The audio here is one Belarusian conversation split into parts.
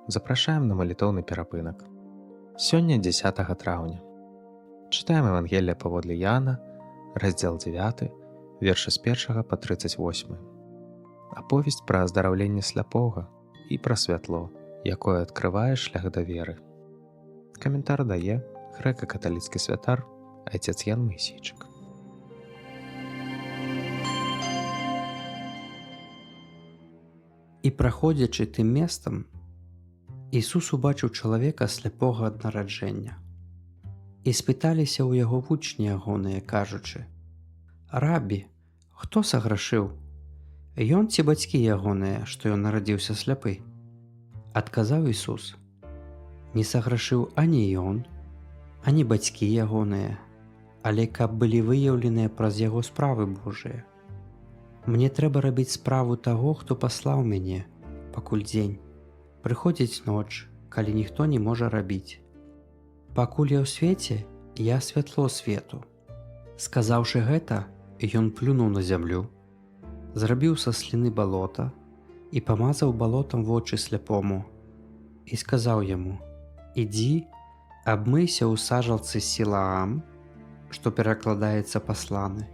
Запрашаем на малітоўны перапынак. Сёння 10 траўня. Чытаем Евангелле паводле Яна, раздзел 9, вершы з 1 па 38. Аповесць пра аздараўленне сляпога і пра святло, якое адкрывае шлях да веры. Каментар дае грэка-каталіцкі святар айцец Ян Мойсейчык. І праходзячы тым месцам, Ісус убачыў чалавека сляпога ад нараджэння. І спыталіся ў яго вучні ягоныя, кажучы: «Рабі, хто саграшыў? Ён ці бацькі ягоныя, што ён нарадзіўся сляпы?» Адказаў Ісус: «Не саграшыў ані ён, ані бацькі ягоныя, але каб былі выяўленыя праз яго справы Божыя. Мне трэба рабіць справу таго, хто паслаў мяне, пакуль дзень. Прыходзіць ноч, калі ніхто не можа рабіць. Пакуль я ў свеце, я святло свету». Сказаўшы гэта, ён плюнуў на зямлю, зрабіў са сліны балота і памазаў балотам вочы сляпому і сказаў яму: «Ідзі, абмыйся ў сажалцы Сілаам», што перакладаецца «пасланы».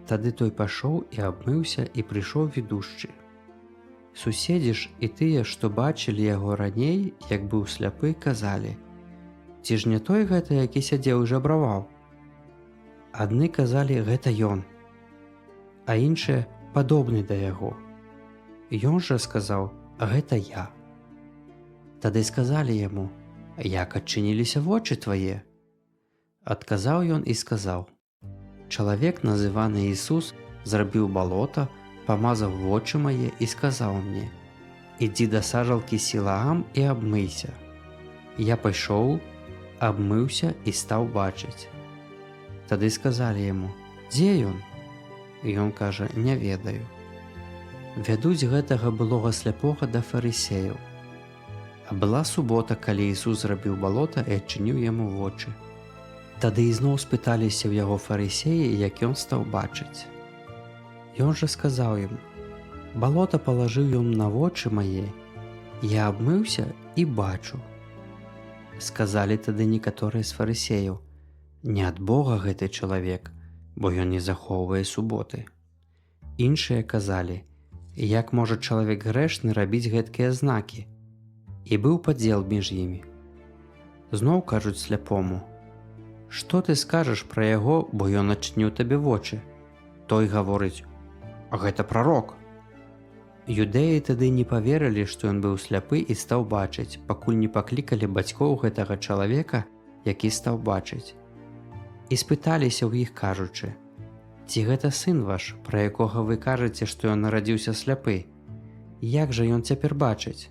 Тады той пашоў і абмыўся і прыйшоў відушчы. Суседзі ж і тыя, што бачылі яго раней, як быў сляпы, казалі: «Ці ж не той гэта, які сядзеў і жабраваў?» Адны казалі: «Гэта ён», а іншыя: «Падобны да яго». Ён жа сказаў: «Гэта я». Тады сказалі яму: «Як адчыніліся вочы твае?» Адказаў ён і сказаў: «Чалавек, называны Ісус, зрабіў балота, памазаў вочы мае і сказаў мне: «Ідзі да сажалкі Сілаам і абмыйся». Я пайшоў, абмыўся і стаў бачыць». Тады сказалі яму: «Дзе ён?» Ён кажа: «Не ведаю». Вядуць гэтага былога сляпога да фарысеяў. А была субота, калі Ісус зрабіў балота і адчыніў яму вочы. Тады ізноў спыталіся ў яго фарысеі, як ён стаў бачыць. Ён жа сказаў ім: «Балота палажыў ён на вочы мае, я абмыўся і бачу». Сказалі тады некаторыя з фарысеяў: «Не ад Бога гэты чалавек, бо ён не захоўвае суботы». Іншыя казалі: «Як можа чалавек грэшны рабіць гэткія знакі?» І быў падзел між імі. Зноў кажуць сляпому: «Што ты скажаш пра яго, бо ён адчыніў табе вочы?» Той гаворыць: «Гэта прарок». Юдэі тады не паверылі, што ён быў сляпы і стаў бачыць, пакуль не паклікалі бацькоў гэтага чалавека, які стаў бачыць. І спыталіся ў іх, кажучы: «Ці гэта сын ваш, пра якога вы кажаце, што ён нарадзіўся сляпы? Як жа ён цяпер бачыць?»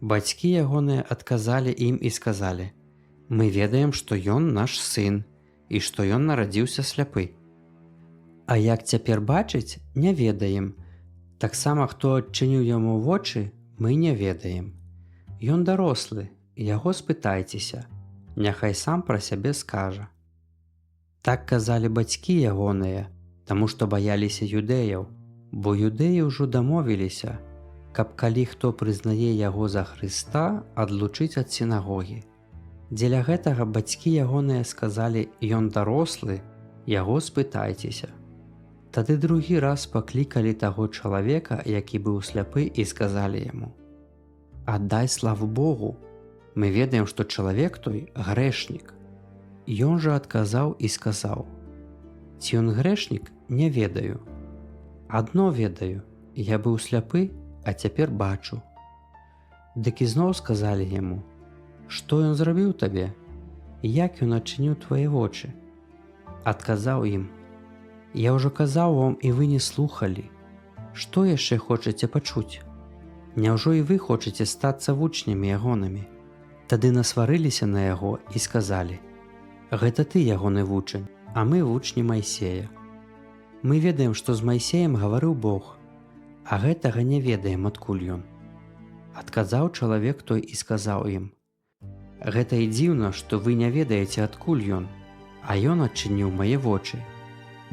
Бацькі ягоныя адказалі ім і сказалі: «Мы ведаем, што ён наш сын і што ён нарадзіўся сляпы. А як цяпер бачыць, не ведаем. Таксама, хто адчыніў яму вочы, мы не ведаем. Ён дарослы, яго спытайцеся, няхай сам пра сябе скажа». Так казалі бацькі ягоныя, таму што баяліся юдэяў, бо юдэі ўжо дамовіліся, каб калі хто прызнае яго за Хрыста, адлучыць ад сінагогі. Дзеля гэтага бацькі ягоныя сказалі: «Ён дарослы, яго спытайцеся». Тады другі раз паклікалі таго чалавека, які быў сляпы, і сказалі яму: «Аддай славу Богу, мы ведаем, што чалавек той грэшнік». Ён жа адказаў і сказаў: «Ці ён грэшнік, не ведаю. Адно ведаю, я быў сляпы, а цяпер бачу». Дык ізноў сказалі яму: «Што ён зрабіў табе? Як ён адчыніў твае вочы?» Адказаў ім: «Я ўжо казаў вам, і вы не слухалі. Што яшчэ хочаце пачуць? Няўжо і вы хочаце стацца вучнямі ягонымі?» Тады насварыліся на яго і сказалі: «Гэта ты ягоны вучань, а мы вучні Майсея. Мы ведаем, што з Майсеем гаварыў Бог, а гэтага не ведаем, адкуль ён». Адказаў чалавек той і сказаў ім: «Гэта і дзіўна, што вы не ведаеце, адкуль ён, а ён адчыніў мае вочы.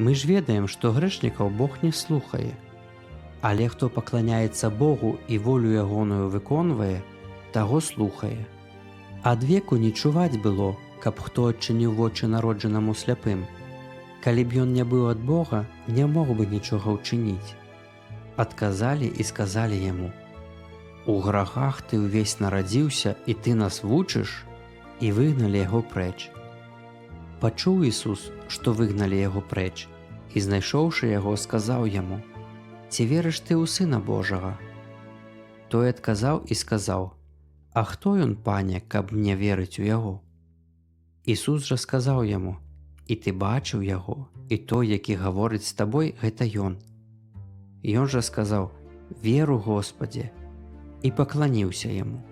Мы ж ведаем, што грэшнікаў Бог не слухае. Але хто пакланяецца Богу і волю ягоную выконвае, таго слухае. Адвеку не чуваць было, каб хто адчыніў вочы народжанаму сляпым. Калі б ён не быў ад Бога, не мог бы нічога ўчыніць. Адказалі і сказалі яму: «У грахах ты ўвесь нарадзіўся, і ты нас вучыш?» І выгналі яго прэч. Пачуў Ісус, што выгналі яго прэч, і, знайшоўшы яго, сказаў яму: «Ці верыш ты ў Сына Божага?» Той адказаў і сказаў: «А хто ён, пане, каб мне верыць у яго?» Ісус жа сказаў яму: «І ты бачыў яго, і той, які гаворыць з табой, гэта ён». Ён жа сказаў: «Веру, Господзе», і пакланіўся яму.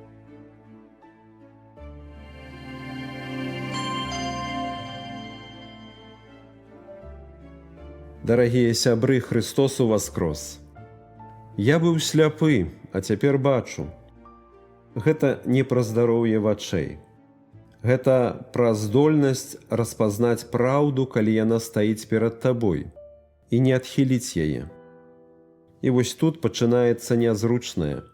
Дарагія сябры, Христос уваскрос! Я быў сляпы, а цяпер бачу. Гэта не пра здароўе вачэй. Гэта пра здольнасць распазнаць праўду, калі яна стаіць перад табой, і не адхіліць яе. І вось тут пачынаецца нязручнае.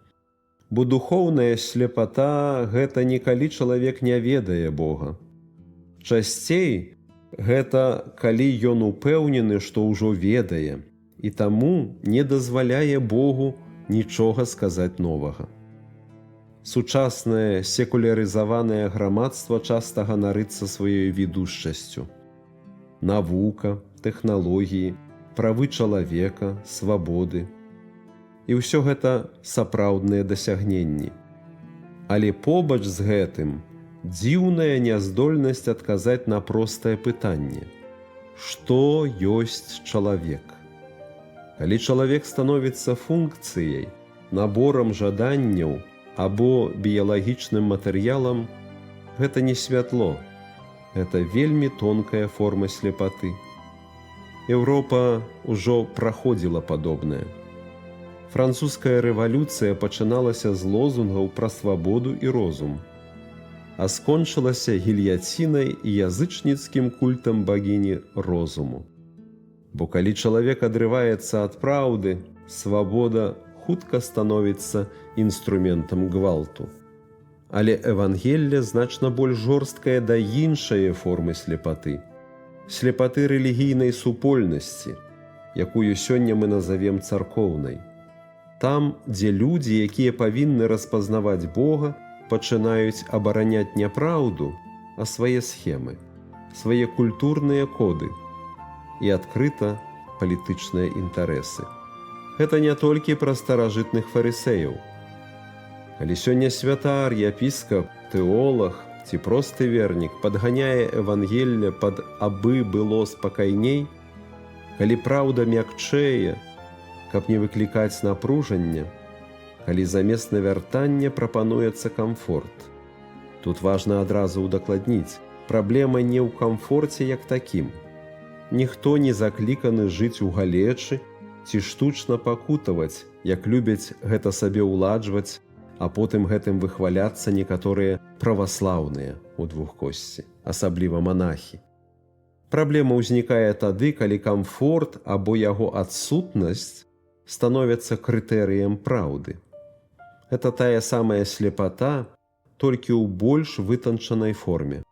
Бо духоўная сляпата – гэта не калі чалавек не ведае Бога. Часцей гэта калі ён упэўнены, што ўжо ведае, і таму не дазваляе Богу нічога сказаць новага. Сучаснае секулярызаванае грамадства часта ганарыцца сваёй ведушчасцю. Навука, тэхналогіі, правы чалавека, свабоды. І ўсё гэта сапраўдныя дасягненні. Але побач з гэтым дзіўная няздольнасць адказаць на простае пытанне: што ёсць чалавек? Калі чалавек становіцца функцыяй, наборам жаданняў або біялагічным матэрыялам, гэта не святло, гэта вельмі тонкая форма сляпаты. Еўропа ўжо праходзіла падобнае. Французская рэвалюцыя пачыналася з лозунгаў пра свабоду і розум, а скончылася гільяцінай і язычніцкім культам багіні розуму. Бо калі чалавек адрываецца ад праўды, свабода хутка становіцца інструментам гвалту. Але Евангелле значна больш жорсткае да іншае формы сляпаты. Сляпаты рэлігійнай супольнасці, якую сёння мы назавем царкоўнай. Там, дзе людзі, якія павінны распазнаваць Бога, пачынаюць абараняць не праўду, а свае схемы, свае культурныя коды і адкрыта палітычныя інтарэсы. Гэта не толькі пра старажытных фарысеяў. Калі сёння святар, епіскап, тэолаг ці просты вернік падганяе Евангелле пад «абы было спакайней», калі праўда мякчэе, каб не выклікаць напружання, калі замест навяртання прапануецца камфорт. Тут важна адразу ўдакладніць, праблема не ў камфорце як такім. Ніхто не закліканы жыць у галечы ці штучна пакутаваць, як любяць гэта сабе ўладжваць, а потым гэтым выхваляцца некаторыя праваслаўныя ў двухкосці, асабліва манахі. Праблема ўзнікае тады, калі камфорт або яго адсутнасць становяцца крытэрыем праўды. Гэта тая самая сляпата, толькі ў больш вытанчанай форме.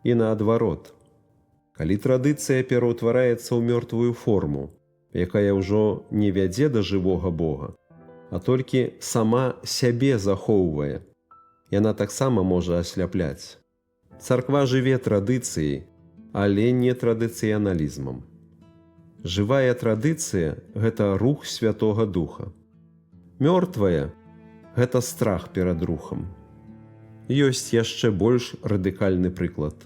І наадварот, калі традыцыя пераўтвараецца ў мёртвую форму, якая ўжо не вядзе да жывога Бога, а толькі сама сябе захоўвае, яна таксама можа асляпляць. Царква жыве традыцыяй, але не традыцыяналізмам. Жывая традыцыя – гэта рух Святога Духа. Мёртвая – гэта страх перад рухам. Ёсць яшчэ больш радыкальны прыклад.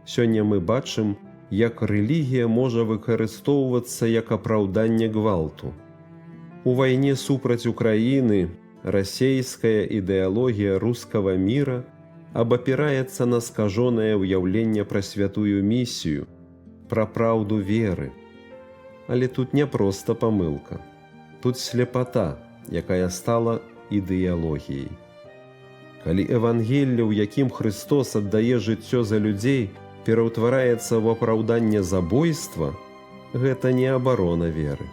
Сёння мы бачым, як рэлігія можа выкарыстоўвацца як апраўданне гвалту. У вайне супраць Украіны расейская ідэалогія рускага міра абапіраецца на скажонае ўяўленне пра святую місію, пра праўду веры. Але тут не проста памылка. Тут сляпата, якая стала ідэалогіяй. Калі Евангелле, у якім Христос аддае жыццё за людзей, пераўтвараецца ў апраўданне забойства, гэта не абарона веры.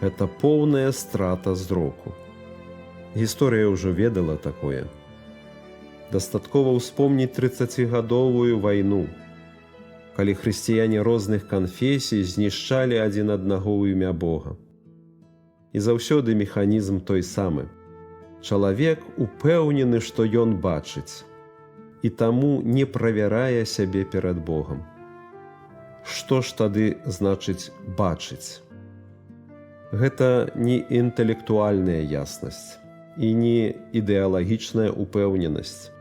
Гэта поўная страта зроку. Гісторыя ўжо ведала такое. Дастаткова ўспомніць 30гадовую вайну, калі хрысціяне розных канфесій знішчалі адзін аднаго ў імя Бога. І заўсёды механізм той самы. Чалавек упэўнены, што ён бачыць, і таму не правярае сябе перад Богам. Што ж тады значыць бачыць? Гэта не інтэлектуальная яснасць і не ідэалагічная упэўненасць.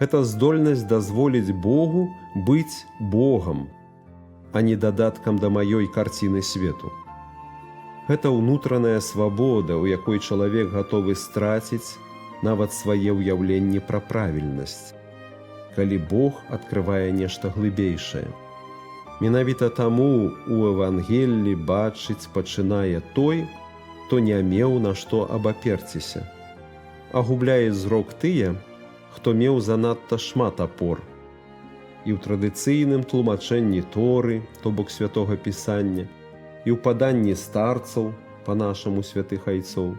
Гэта здольнасць дазволіць Богу быць Богам, а не дадаткам да маёй карціны свету. Гэта ўнутраная свабода, у якой чалавек гатовы страціць нават свае ўяўленні пра правільнасць, калі Бог адкрывае нешта глыбейшае. Менавіта таму у Евангеллі бачыць пачынае той, хто не меў на што абаперціся, а губляе зрок тыя, хто меў занадта шмат апор. І ў традыцыйным тлумачэнні Торы, то бок святога Пісання, і ў паданні старцаў, па-нашаму святых айцоў,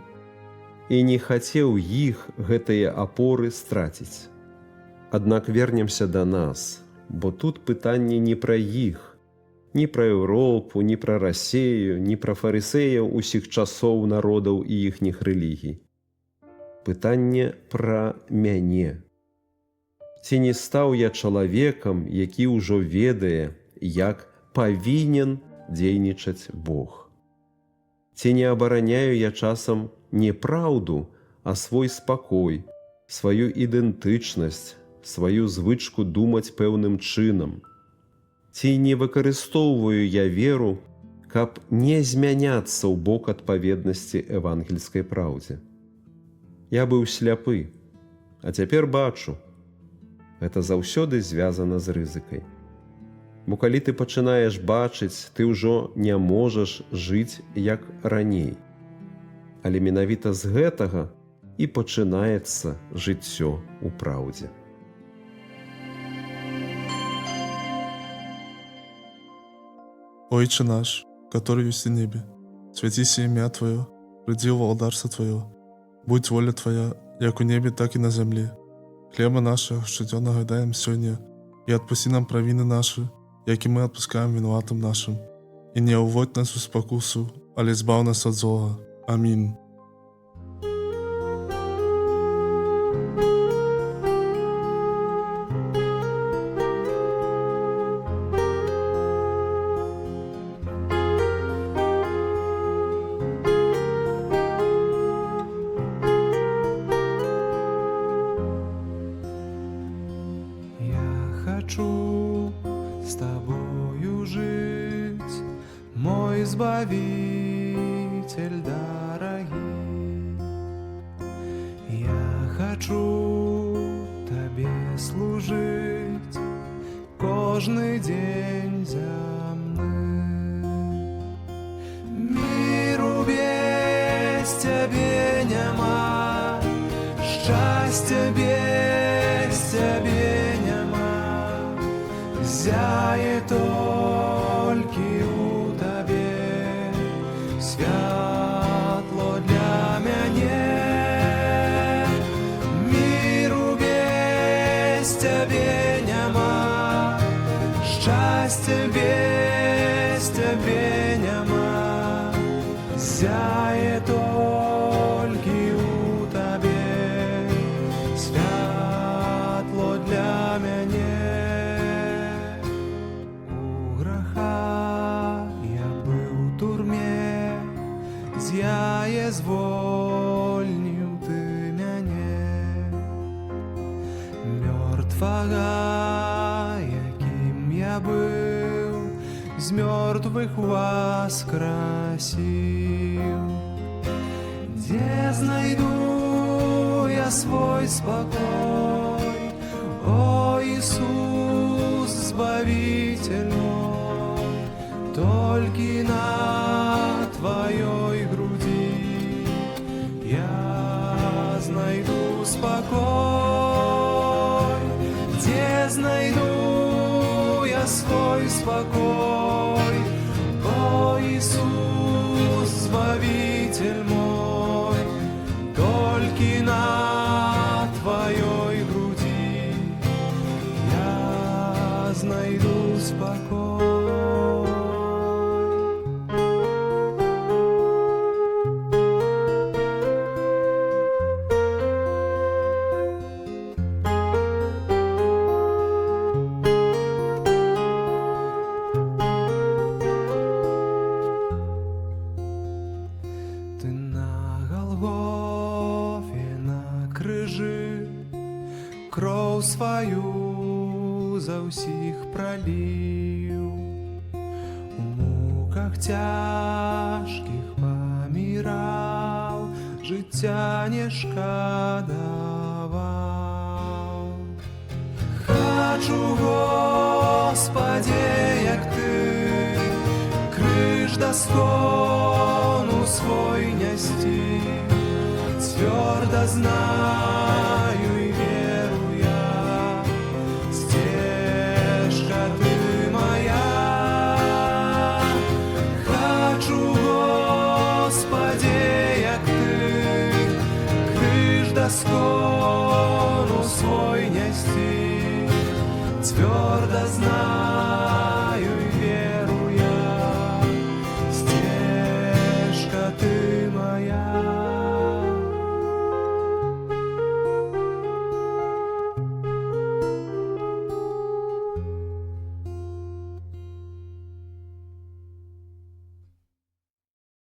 і не хацеў іх, гэтыя апоры, страціць. Аднак вернемся да нас, бо тут пытанне не пра іх, ні пра Еўропу, ні пра Расею, ні пра фарысеяў усіх часоў, народаў і іхніх рэлігій. Пытанне пра мяне. Ці не стаў я чалавекам, які ўжо ведае, як павінен дзейнічаць Бог? Ці не абараняю я часам не праўду, а свой спакой, сваю ідэнтычнасць, сваю звычку думаць пэўным чынам? Ці не выкарыстоўваю я веру, каб не змяняцца ў бок адпаведнасці евангельскай праўдзе? Я быў сляпы, а цяпер бачу. Гэта заўсёды звязана з рызыкай. Бо калі ты пачынаеш бачыць, ты ўжо не можаш жыць як раней. Але менавіта з гэтага і пачынаецца жыццё ў праўдзе. Отче наш, который есть в небе, святися имя Твое, приди володарство Твое, будь воля Твоя, як у небе, так и на земле. Хлеба нашего щоденного дай нам сегодня, и отпусти нам провины наши, як и мы отпускаем виноватым нашим. И не уводь нас в спокусу, але избав нас от злого. Аминь. Хочу с тобою жить, мой избавитель дорогий. Я хочу тебе служить кожный день земный. Миру без тебе нема, счастья без тебе. Зяє толькі у табе святло для мяне. Миру без тебе нема, счастья без тебе нема. Зяє толькі у табе святло для мяне. Зяє звольніў ты мяне, мёртвага, якім я быў, з мёртвых воскресіў. Дзе знайду я свой спакой, о Иисус, Збавитель мой, толькі на Твоей груди я знайду спокой. Где знайду я свой спокой, о Иисус, Збавитель мой, толькі Голгофе на крыжы кроў сваю за ўсіх праліў, у муках цяжкіх паміраў, жыцця не шкадаваў. Хачу, Господи, як Ты, крыж да скону свой нясці, цвёрда знаю і веру я, сцежка Ты моя. Хачу, Господи, як Ты, крыж да скону свой нясці, цвёрда знаю